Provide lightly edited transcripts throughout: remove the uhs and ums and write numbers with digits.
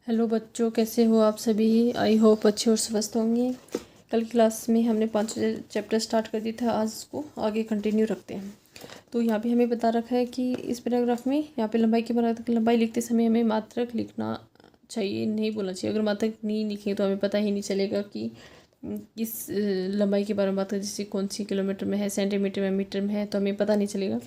Hello बच्चों, कैसे हो आप सभी। आई होप अच्छे और स्वस्थ होंगे। कल क्लास में हमने 5 चैप्टर स्टार्ट कर दिया था, आज इसको आगे कंटिन्यू रखते हैं। तो यहाँ पे हमें बता रखा है कि इस पैराग्राफ में यहाँ पे लंबाई के बारे में, लंबाई लिखते समय हमें मात्रक लिखना चाहिए, नहीं बोलना चाहिए। अगर मात्रक नहीं लिखें तो हमें पता ही नहीं चलेगा कि किस लंबाई के बारे में बात करें। जैसे कौन सी किलोमीटर में है, सेंटीमीटर में, मीटर में है, तो हमें पता नहीं चलेगा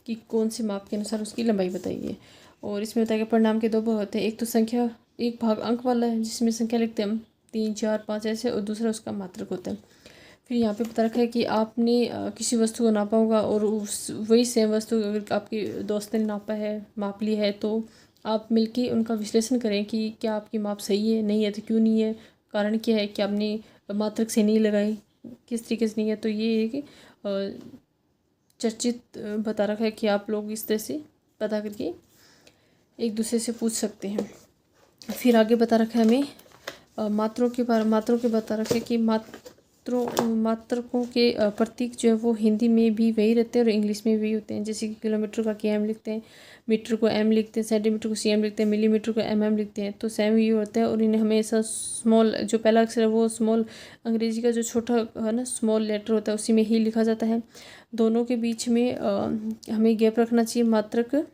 कि कौन से माप के अनुसार उसकी लंबाई बताइए। और इसमें बताया गया परिणाम के दो भाग होते हैं। एक तो संख्या, एक भाग अंक वाला है जिसमें संख्या लिखते हैं हम 3, 4, 5 ऐसे, और दूसरा उसका मात्रक होता है। फिर यहाँ पे बता रखा है कि आपने किसी वस्तु को नापा होगा और उस वही सेम वस्तु अगर आपके दोस्त ने नापा है, माप ली है, तो आप मिलके उनका विश्लेषण करें कि क्या आपकी माप सही है, नहीं है तो क्यों नहीं है, कारण क्या है कि आपने मात्रक से नहीं लगाई, किस तरीके से नहीं है। तो ये एक चर्चित बता रखा है कि आप लोग इस तरह से पता करके एक दूसरे से पूछ सकते हैं। फिर आगे बता रखा है हमें मात्रों के बता रखा है कि मात्रकों के प्रतीक जो है वो हिंदी में भी वही रहते हैं और इंग्लिश में भी वही होते हैं। जैसे कि किलोमीटर का KM लिखते हैं, मीटर को M लिखते हैं, सेंटीमीटर को CM लिखते हैं, मिलीमीटर को MM लिखते हैं। तो सेम ही होता है। और इन्हें हमेशा स्मॉल, जो पहला अक्षर है वो स्मॉल, अंग्रेजी का जो छोटा है ना स्मॉल लेटर होता है उसी में ही लिखा जाता है। दोनों के बीच में हमें गैप रखना चाहिए। मात्रक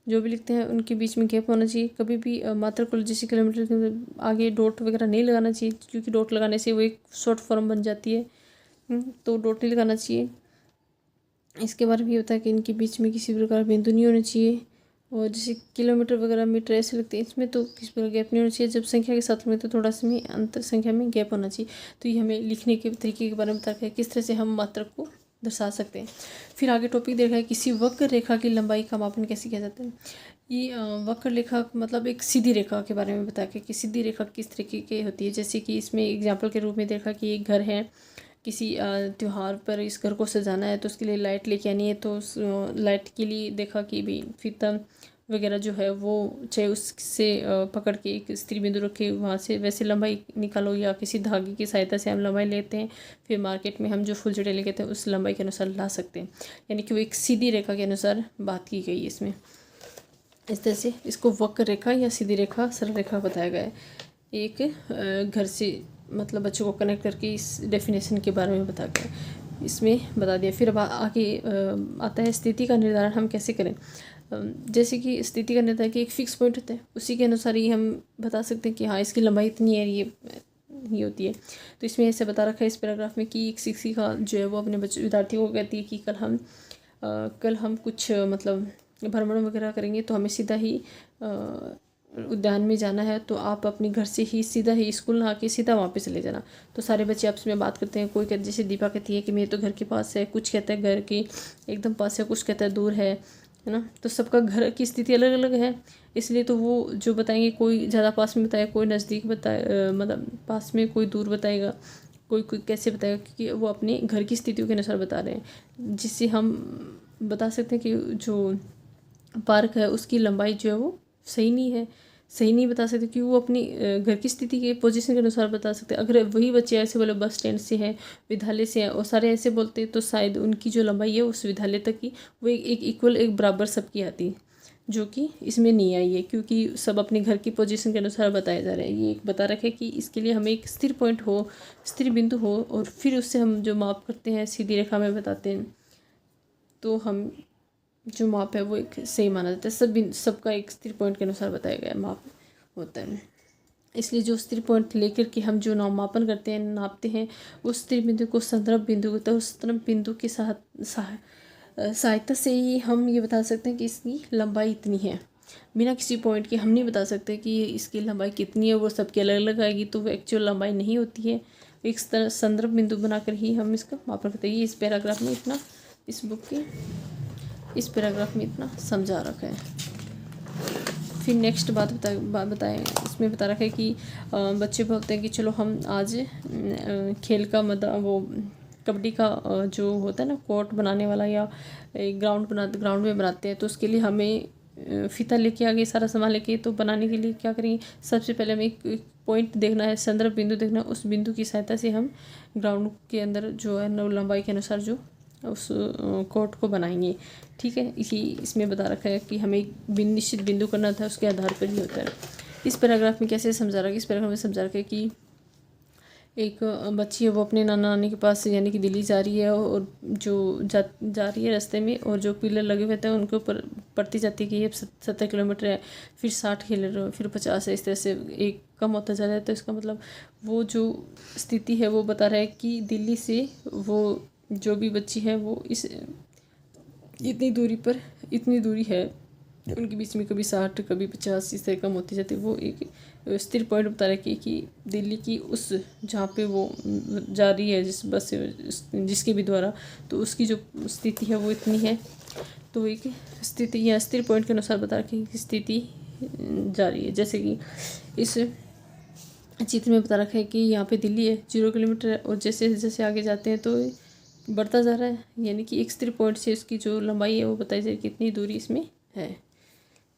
जो भी लिखते हैं उनके बीच में गैप होना चाहिए। कभी भी मात्रक को जैसे किलोमीटर के आगे डॉट वगैरह नहीं लगाना चाहिए, क्योंकि डॉट लगाने से वो एक शॉर्ट फॉर्म बन जाती है। तो डॉट नहीं लगाना चाहिए। इसके बारे में ये होता है कि इनके बीच में किसी प्रकार बिंदु नहीं होना चाहिए। और जैसे किलोमीटर वगैरह, मीटर ऐसे लगते हैं, इसमें तो किसी प्रकार गैप नहीं होना चाहिए। जब संख्या के साथ में तो थोड़ा सा में अंतर संख्या में गैप होना चाहिए। तो ये हमें लिखने के तरीके के बारे में बता रखा है, किस तरह से हम मात्रक को दर्शा सकते हैं। फिर आगे टॉपिक देखा है किसी वक्र रेखा की लंबाई का मापन कैसे किया जाता है। ये वक्र रेखा मतलब एक सीधी रेखा के बारे में बता के कि सीधी रेखा किस तरीके की होती है। जैसे कि इसमें एग्जाम्पल के रूप में देखा कि एक घर है, किसी त्यौहार पर इस घर को सजाना है तो उसके लिए लाइट लेके आनी है। तो उस लाइट के लिए देखा कि भी फीता वगैरह जो है वो चाहे उससे पकड़ के एक स्त्री बिंदु रखे, वहाँ से वैसे लंबाई निकालो, या किसी धागे की सहायता से हम लंबाई लेते हैं। फिर मार्केट में हम जो फुलझड़ी लेके हैं उस लंबाई के अनुसार ला सकते हैं। यानी कि वो एक सीधी रेखा के अनुसार बात की गई है इसमें। इस तरह से इसको वक्र रेखा या सीधी रेखा, सरल रेखा बताया गया है। एक घर से मतलब बच्चों को कनेक्ट करके इस डेफिनेशन के बारे में बता गया, इसमें बता दिया। फिर अब आगे आता है स्थिति का निर्धारण हम कैसे करें। जैसे कि स्थिति का निर्धारण कि एक फिक्स पॉइंट होता है, उसी के अनुसार ही हम बता सकते हैं कि हाँ इसकी लंबाई इतनी है, ये होती है। तो इसमें ऐसे बता रखा है इस पैराग्राफ में कि एक शिक्षिका जो है वो अपने बच्चों विद्यार्थियों को कहती है कि कल हम कुछ मतलब भ्रमण वगैरह करेंगे, तो हमें सीधा ही उद्यान में जाना है, तो आप अपने घर से ही सीधा ही स्कूल ना आके सीधा वहाँ पे चले जाना। तो सारे बच्चे आपस में बात करते हैं। कोई कहते, जैसे दीपा कहती है कि मेरे तो घर के पास है, कुछ कहता है घर के एकदम पास है, कुछ कहता है दूर है ना। तो सबका घर की स्थिति अलग अलग है, इसलिए तो वो जो बताएंगे, कोई ज़्यादा पास में बताएगा, कोई नज़दीक बताए, मतलब पास में, कोई दूर बताएगा, कोई कैसे बताएगा, क्योंकि वो अपने घर की स्थितियों के अनुसार बता रहे हैं। जिससे हम बता सकते हैं कि जो पार्क है उसकी लंबाई जो है वो सही नहीं बता सकते, क्योंकि वो अपनी घर की स्थिति के पोजीशन के अनुसार बता सकते हैं। अगर वही बच्चे ऐसे बोले बस स्टैंड से हैं, विद्यालय से हैं, और सारे ऐसे बोलते तो शायद उनकी जो लंबाई है उस विद्यालय तक की वो एक इक्वल, एक बराबर सबकी आती, जो कि इसमें नहीं आई है, क्योंकि सब अपने घर की पोजीशन के अनुसार बताए जा रहे हैं। ये एक बता रखे कि इसके लिए हमें एक स्थिर पॉइंट हो, स्थिर बिंदु हो, और फिर उससे हम जो माप करते हैं सीधी रेखा में बताते हैं, तो हम जो माप है वो एक सही माना जाता है। सबका एक स्थिर पॉइंट के अनुसार बताया गया माप होता है। इसलिए जो स्थिर पॉइंट लेकर के हम जो मापन करते हैं, नापते हैं, उस स्थिर बिंदु को संदर्भ बिंदु होता है। उस संदर्भ बिंदु की सहायता से ही हम ये बता सकते हैं कि इसकी लंबाई इतनी है। बिना किसी पॉइंट के हम नहीं बता सकते कि इसकी लंबाई कितनी है, वो सबकी अलग अलग आएगी, तो वो एक्चुअल लंबाई नहीं होती है। एक संदर्भ बिंदु बनाकर ही हम इसका मापन करते हैं। ये इस पैराग्राफ में इतना, इस बुक के इस पैराग्राफ में इतना समझा रखा है। फिर नेक्स्ट बात बताएं, इसमें बता रखा है कि बच्चे बोलते हैं कि चलो हम आज खेल का वो कबड्डी का जो होता है ना कोर्ट बनाने वाला, या ग्राउंड में बनाते हैं, तो उसके लिए हमें फीता लेके आगे सारा सामान लेके, तो बनाने के लिए क्या करेंगे, सबसे पहले हमें एक पॉइंट देखना है, संदर्भ बिंदु देखना है। उस बिंदु की सहायता से हम ग्राउंड के अंदर जो है लंबाई के अनुसार जो उस कोर्ट को बनाएंगे। ठीक है, इसमें बता रखा है कि हमें एक निश्चित बिंदु करना था, उसके आधार पर ही होता है। इस पैराग्राफ में कैसे समझा रहा है, इस पैराग्राफ में समझा रखा है कि एक बच्ची है वो अपने नाना नानी के पास यानी कि दिल्ली जा रही है, और जो जा रही है रास्ते में, और जो पिलर लगे हुए थे उनके ऊपर पड़ती जाती है कि ये 70 किलोमीटर है, फिर 60 किलोमीटर, फिर 50 है, इस तरह से एक कम होता जा रहा है। तो इसका मतलब वो जो स्थिति है वो बता रहा है कि दिल्ली से वो जो भी बच्ची है वो इतनी दूरी है उनके बीच में, कभी 60 कभी 50 इस तरह कम होती जाती है। वो एक स्थिर पॉइंट बता रहा है कि दिल्ली की उस जहाँ पे वो जा रही है जिस बस से जिसके भी द्वारा, तो उसकी जो स्थिति है वो इतनी है। तो एक स्थिति या स्थिर पॉइंट के अनुसार बता रखी कि स्थिति जा रही है। जैसे कि इस चित्र में बता रखा है कि यहाँ पे दिल्ली है 0 किलोमीटर है, और जैसे जैसे आगे जाते हैं तो बढ़ता जा रहा है, यानी कि एक स्थिर पॉइंट से उसकी जो लंबाई है वो बताई जाए कितनी दूरी इसमें है।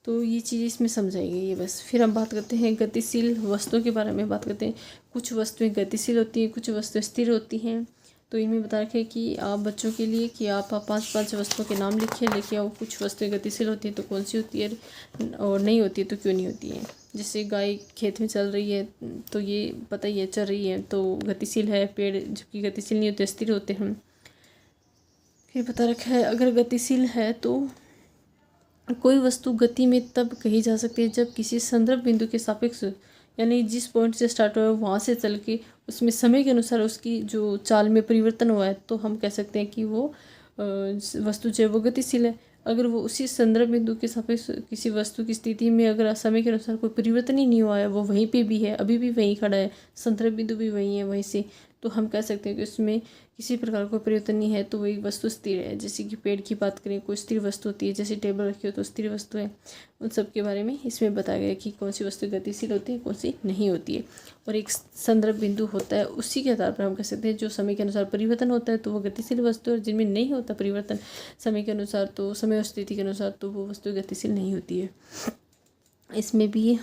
तो ये चीज़ इसमें समझाई गई है बस। फिर हम बात करते हैं गतिशील वस्तुओं के बारे में बात करते हैं। कुछ वस्तुएं गतिशील होती हैं, कुछ वस्तुएं स्थिर होती हैं। तो इनमें बता रखे कि आप बच्चों के लिए कि आप 5 वस्तुओं के नाम लिखिए, लेके आओ। कुछ वस्तुएं गतिशील होती हैं तो कौन सी होती है, और नहीं होती है तो क्यों नहीं होती है। जैसे गाय खेत में चल रही है तो ये पता ही है चल रही है तो गतिशील है। पेड़ जबकि गतिशील नहीं होते, स्थिर होते हैं। फिर बता रखा है अगर गतिशील है तो कोई वस्तु गति में तब कही जा सकती है जब किसी संदर्भ बिंदु के सापेक्ष, यानी जिस पॉइंट से स्टार्ट हुआ है वहाँ से चल के उसमें समय के अनुसार उसकी जो चाल में परिवर्तन हुआ है, तो हम कह सकते हैं कि वो वस्तु जो है वो गतिशील है। अगर वो उसी संदर्भ बिंदु के सापेक्ष किसी वस्तु की स्थिति में अगर समय के अनुसार कोई परिवर्तन ही नहीं हुआ है, वो वहीं पे भी है, अभी भी वहीं खड़ा है, संदर्भ बिंदु भी वहीं है वहीं से, तो हम कह सकते हैं कि उसमें किसी प्रकार का परिवर्तन नहीं है, तो वही वस्तु स्थिर है। जैसे कि पेड़ की बात करें, कोई स्थिर वस्तु होती है, जैसे टेबल रखी हो तो स्थिर वस्तु है। उन सब के बारे में इसमें बताया गया कि कौन सी वस्तु गतिशील होती है, कौन सी नहीं होती है। और एक संदर्भ बिंदु होता है, उसी के आधार पर हम कह सकते हैं जो समय के अनुसार परिवर्तन होता है तो वो गतिशील वस्तु है, और जिनमें नहीं होता परिवर्तन समय के अनुसार, तो समय और स्थिति के अनुसार, तो वो वस्तु गतिशील नहीं होती है। इसमें भी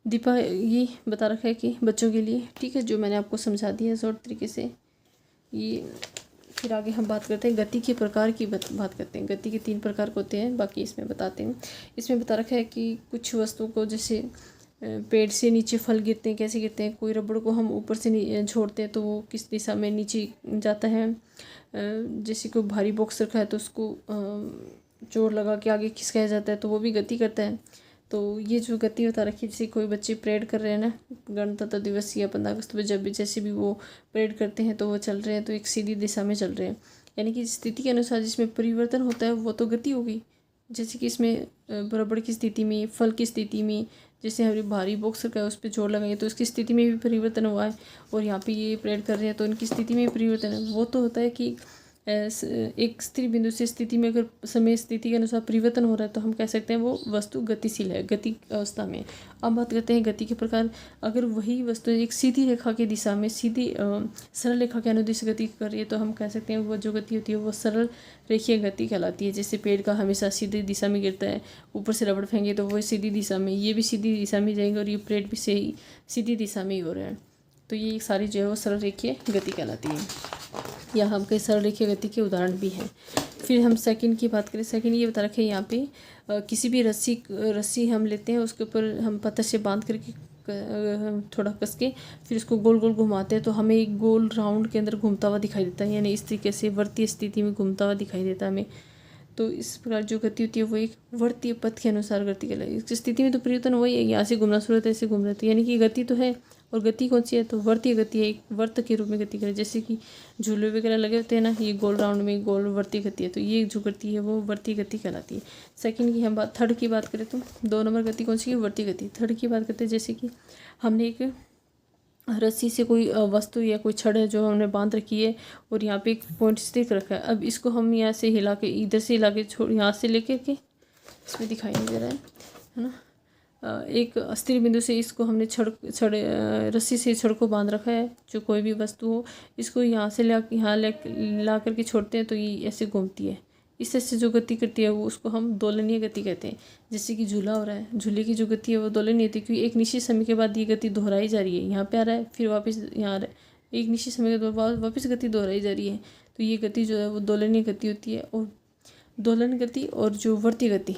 दीपा ये बता रखा है कि बच्चों के लिए, ठीक है, जो मैंने आपको समझा दिया है शॉर्ट तरीके से। ये फिर आगे हम बात करते हैं गति के प्रकार की बात करते हैं। गति के 3 प्रकार होते हैं, बाकी इसमें बताते हैं। इसमें बता रखा है कि कुछ वस्तुओं को, जैसे पेड़ से नीचे फल गिरते हैं, कैसे गिरते हैं। कोई रबड़ को हम ऊपर से छोड़ते हैं तो वो किस दिशा में नीचे जाता है। जैसे कोई भारी बॉक्स रखा है तो उसको जोर लगा के आगे खिसकाया जाता है, तो वो भी गति करता है। तो ये जो गति बता रखी है, जैसे कोई बच्चे परेड कर रहे हैं ना, गणतंत्र दिवस या 15 अगस्त पर जब भी जैसे भी वो परेड करते हैं तो वो चल रहे हैं, तो एक सीधी दिशा में चल रहे हैं, यानी कि स्थिति के अनुसार जिसमें परिवर्तन होता है वो तो गति होगी। जैसे कि इसमें रबड़ की स्थिति में, फल की स्थिति में, जैसे हमारी भारी बॉक्स रखा है उस पर जोर लगाएंगे तो उसकी स्थिति में भी परिवर्तन हुआ है, और यहाँ पे ये परेड कर रहे हैं तो उनकी स्थिति में भी परिवर्तन है। वो तो होता है कि एक स्थिर बिंदु से स्थिति में अगर समय स्थिति के अनुसार परिवर्तन हो रहा है तो हम कह सकते हैं वो वस्तु गतिशील है, गति अवस्था में। अब बात करते हैं गति के प्रकार। अगर वही वस्तु एक सीधी रेखा की दिशा में, सीधी सरल रेखा के अनुदिश गति कर रही है तो हम कह सकते हैं वो जो गति होती है वो सरल रेखीय गति कहलाती है। जैसे पेड़ का हमेशा सीधी दिशा में गिरता है, ऊपर से रबड़ फेंगे तो वो सीधी दिशा में, ये भी सीधी दिशा में जाएंगे, और ये पेड़ भी सही सीधी दिशा में ही हो रहा है। तो ये सारी जो है वो सरल रेखीय गति कहलाती है। या हम कई सरल रेखीय गति के उदाहरण भी हैं। फिर हम सेकंड की बात करें। सेकंड ये बता रखे हैं यहाँ पे किसी भी रस्सी हम लेते हैं, उसके ऊपर हम पत्थर से बांध करके थोड़ा कस के फिर उसको गोल गोल घुमाते हैं तो हमें एक गोल राउंड के अंदर घूमता हुआ दिखाई देता है, यानी इस तरीके से वर्तीय स्थिति में घूमता हुआ दिखाई देता है हमें। तो इस प्रकार जो गति होती है वो एक वर्तीय पथ के अनुसार गति कहलाती है। इस स्थिति में तो परिवर्तन वही है, यहाँ से घूमना शुरू होता है, ऐसे घूम रहे थे, यानी कि गति तो है, और गति कौन सी है तो वर्तीय गति है, एक वर्त के रूप में गति करे। जैसे कि झूले वगैरह लगे होते हैं ना, ये गोल राउंड में गोल वर्तीय गति है, तो ये जो गति है वो वर्तीय गति कहलाती है। सेकंड की हम थर्ड की बात करें तो 2 नंबर गति कौन सी है, वर्तीय गति। थर्ड की बात करते हैं, जैसे कि हमने एक रस्सी से कोई वस्तु या कोई छड़ है जो हमने बांध रखी है और यहाँ पे एक पॉइंट स्थिर रखा है। अब इसको हम यहाँ से हिला के, इधर से हिला के छोड़, यहाँ से लेकर के, इसमें दिखाई नहीं दे रहा है ना, एक स्थिर बिंदु से इसको हमने रस्सी से छड़ को बांध रखा है, जो कोई भी वस्तु हो, इसको यहाँ से यहाँ ला करके छोड़ते हैं तो ये ऐसे घूमती है। इस तरह से जो गति करती है वो उसको हम दोलनीय गति कहते हैं। जैसे कि झूला हो रहा है, झूले की जो गति है वो दोलनीय होती है, क्योंकि एक निश्चित समय के बाद ये गति दोहराई जा रही है, यहाँ पे आ रहा है फिर वापस यहाँ आ रहा है, एक निश्चित समय के बाद वापस गति दोहराई जा रही है, तो ये गति जो है वो दोलनीय गति होती है। और दोलन गति और जो वर्ती गति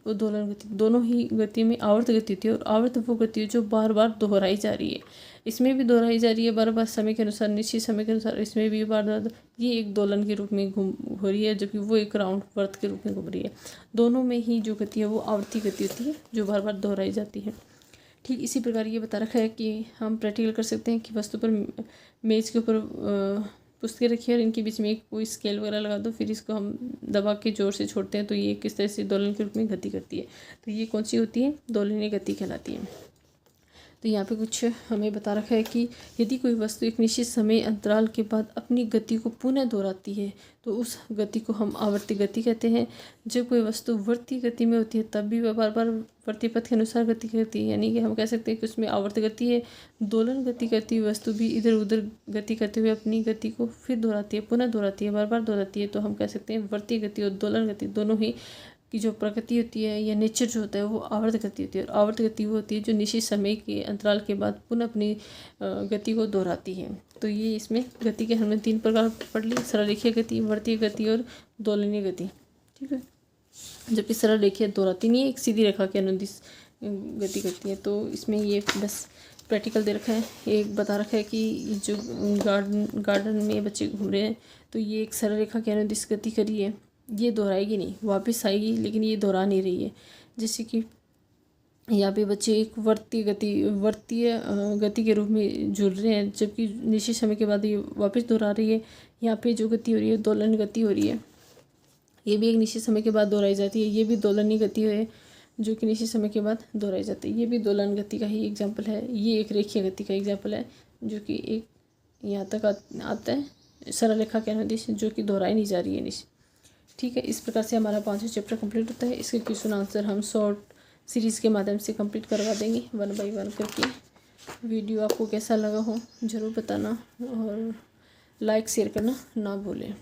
और दोलन गति, दोनों ही गति में आवर्त गति होती है। और आवर्त वो गति है जो बार बार दोहराई जा रही है, इसमें भी दोहराई जा रही है बार बार समय के अनुसार, निश्चित समय के अनुसार, इसमें भी बार बार। ये एक दोलन के रूप में घूम हो रही है, जबकि वो एक राउंड वर्त के रूप में घूम रही है। दोनों में ही जो गति है वो आवर्ती गति होती है जो बार बार दोहराई जाती है। ठीक इसी प्रकार ये बता रखा है कि हम प्रैक्टिकल कर सकते हैं कि वस्तु पर मेज के ऊपर पुस्तकें रखी है और इनके बीच में एक कोई स्केल वगैरह लगा दो, फिर इसको हम दबा के जोर से छोड़ते हैं तो ये किस तरह से दोलन के रूप में गति करती है। तो ये कौन सी होती है? दोलनीय गति कहलाती है। तो यहाँ पे कुछ हमें बता रखा है कि यदि कोई वस्तु एक निश्चित समय अंतराल के बाद अपनी गति को पुनः दोहराती है तो उस गति को हम आवर्ती गति कहते हैं। जब कोई वस्तु वर्ती गति में होती है तब भी वह बार बार वर्ती पथ के अनुसार गति करती है, यानी कि हम कह सकते हैं कि उसमें आवर्त गति है। दोलन गति करती हुई वस्तु भी इधर उधर गति करते हुए अपनी गति को फिर दोहराती है, पुनः दोहराती है, बार बार दोहराती है, तो हम कह सकते हैं वर्ती गति और दोलन गति दोनों ही की जो प्रकृति होती है या नेचर जो होता है वो आवर्त गति होती है। और आवर्त गति वो होती है जो निश्चित समय के अंतराल के बाद पुनः अपनी गति को दोहराती है। तो ये इसमें गति के हमने 3 प्रकार पढ़ ली, सरल रेखीय गति, वर्तीय गति और दोलनीय गति। ठीक है, जबकि सरल रेखीय दोहराती नहीं है, एक सीधी रेखा के अनुदिश गति करती है। तो इसमें ये बस प्रैक्टिकल दे रखा है। एक बता रखा है कि जो गार्डन में बच्चे घूम रहे हैं तो ये एक सरल रेखा के अनुदिश गति करी है, ये दोहराएगी नहीं, वापस आएगी, लेकिन ये दोहरा नहीं रही है। जैसे कि यहाँ पे बच्चे एक वर्तीय गति के रूप में जुड़ रहे हैं, जबकि निश्चित समय के बाद ये वापस दोहरा रही है। यहाँ पे जो गति हो रही है दोलन गति हो रही है, ये भी एक निश्चित समय के बाद दोहराई जाती है। ये भी दोलनीय गति है जो कि निश्चित समय के बाद दोहराई जाती है। ये भी दोलन गति का ही एग्जाम्पल है। ये एक रेखीय गति का एग्जाम्पल है जो कि एक यहाँ तक आता है, सरल रेखा के अनुदिश, जो कि दोहराई नहीं जा रही है निश्चित। ठीक है, इस प्रकार से हमारा 5वां चैप्टर कंप्लीट होता है। इसके क्वेश्चन आंसर हम शॉर्ट सीरीज़ के माध्यम से कंप्लीट करवा देंगे 1 बाय 1 करके। वीडियो आपको कैसा लगा हो ज़रूर बताना और लाइक शेयर करना ना भूलें।